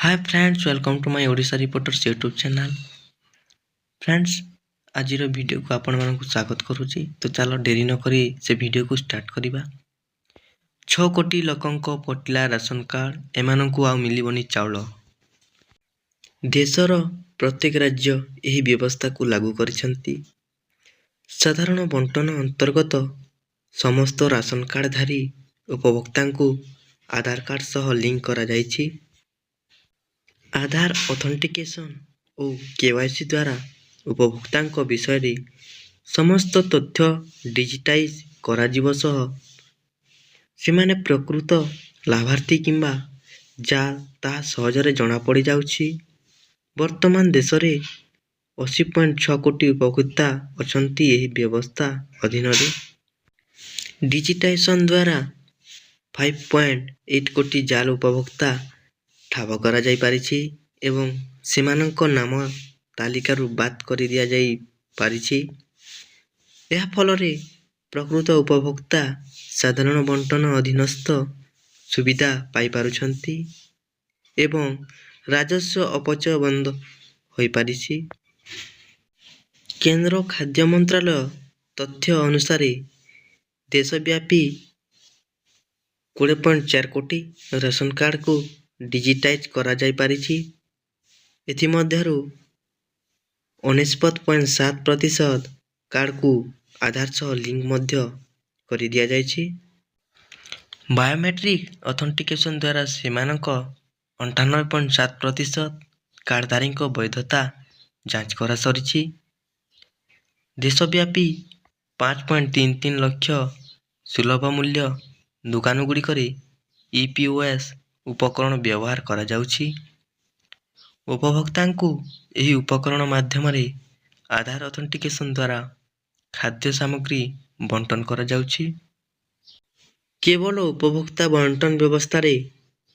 Hi friends, welcome to my Odisha reporters YouTube channel. Friends, आज video को आपण मानक स्वागत करुच्ची। तो चलो डेरी न करी से वीडियो को स्टार्ट करिबा। 6 कोटी लोकंको पटिला राशन कार्ड एमानंकु आ मिलिबनी चाउल। देशर प्रत्येक राज्य यही व्यवस्था को लागू करिसंती। साधारण बंटन अंतर्गत समस्त राशन कार्डधारी उपभोक्ता को आधार कार्ड सह लिंक करा जाइछि। आधार ऑथेंटिकेशन और केवाईसी द्वारा उपभोक्ता विषय समस्त तथ्य डिजिटाइज करा जिवो सह सेमाने प्रकृत लाभार्थी किंबा जाल ताहा सहजरे जना पड़ी जाउछि। वर्तमान देश रे 80.6 कोटी उपभोक्ता अछंती एही व्यवस्था अधीन रे। डिजिटाइजेशन द्वारा 5.8 कोटी जाल उपभोक्ता ठाब करा जाई पारिछि एवं सेमानंको नाम तालिकारु बात करि दिया जाई पारिछि। एहा फलरे प्रकृत उपभोक्ता साधारण बंटन अधीनस्थ सुविधा पाई पारुछंती एवं राजस्व अपचय बंद होई पारिछि। केंद्र खाद्य मंत्रालय तथ्य अनुसार देशव्यापी 20.4 कोटी राशन कार्ड को डिजिटाइज करा जाई पारिछि। एथि मध्यरु 49.7% कार्ड को आधार सह लिंक मध्य करि दिया जाइछि। बायोमेट्रिक ऑथेंटिकेशन द्वारा सेमानक 98.7% कार्डधारी वैधता जांच करा सरिछि। देशव्यापी 5.33 लाख सुलभ मूल्य दुकान गुड़िकरे ईपीओएस उपकरण व्यवहार करा जाउछि। उपभोक्ता को यही उपकरण माध्यम आधार ऑथेंटिकेशन द्वारा खाद्य सामग्री बंटन करा जाउछि। केवल उपभोक्ता बंटन व्यवस्था रे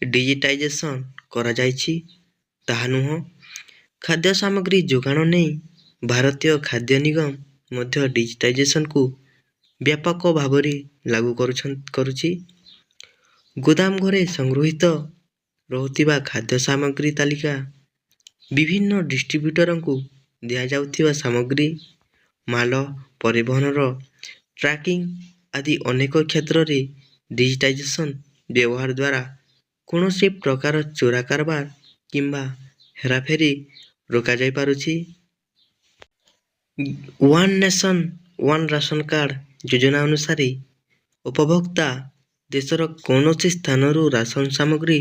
डिजिटाइजेशन करा जाइछि ताहा नुह। खाद्य सामग्री जोगाण नै भारतीय खाद्य निगम मध्य डिजिटाइजेशन को व्यापक भावरे लागू करुछि। गोदाम घरे संग्रहित रहुतिबा खाद्य सामग्री तालिका विभिन्न डिस्ट्रीब्यूटर को दिया जाउथिबा सामग्री माल परिवहन ट्रैकिंग आदि अनेक क्षेत्र रे डिजिटाइजेशन व्यवहार द्वारा कौनसी प्रकार चोरा कारबार किंबा हेराफेरी रोका जाई पारुछि। One nation one ration card योजना अनुसार उपभोक्ता देशर कौनसी स्थानरू राशन सामग्री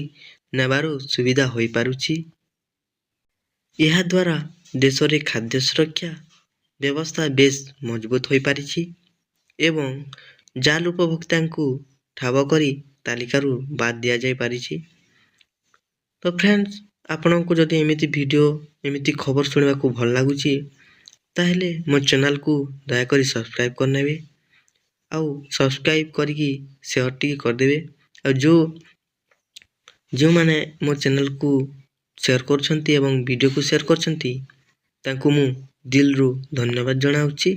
नेबारू सुविधा होई पारुछि। यह द्वारा देश रे खाद्य सुरक्षा व्यवस्था बेस मजबूत होई पारिछि एवं जाल उपभोक्ता को ठाब करी तालिकारु बाद दिया जाई पारिछि। तो फ्रेंड्स, आपन को जदि एमिति वीडियो एमिति खबर सुनबा को भल लागुछि ताहेले मो चैनल को दया करी सब्सक्राइब करनेबे आउ सब्सक्राइब करिकी शेयर टी कर देबे। और जो माने मो चैनल को शेयर करछंती एवं वीडियो को शेयर करछंती तांको मु दिल रु धन्यवाद जणाउछि।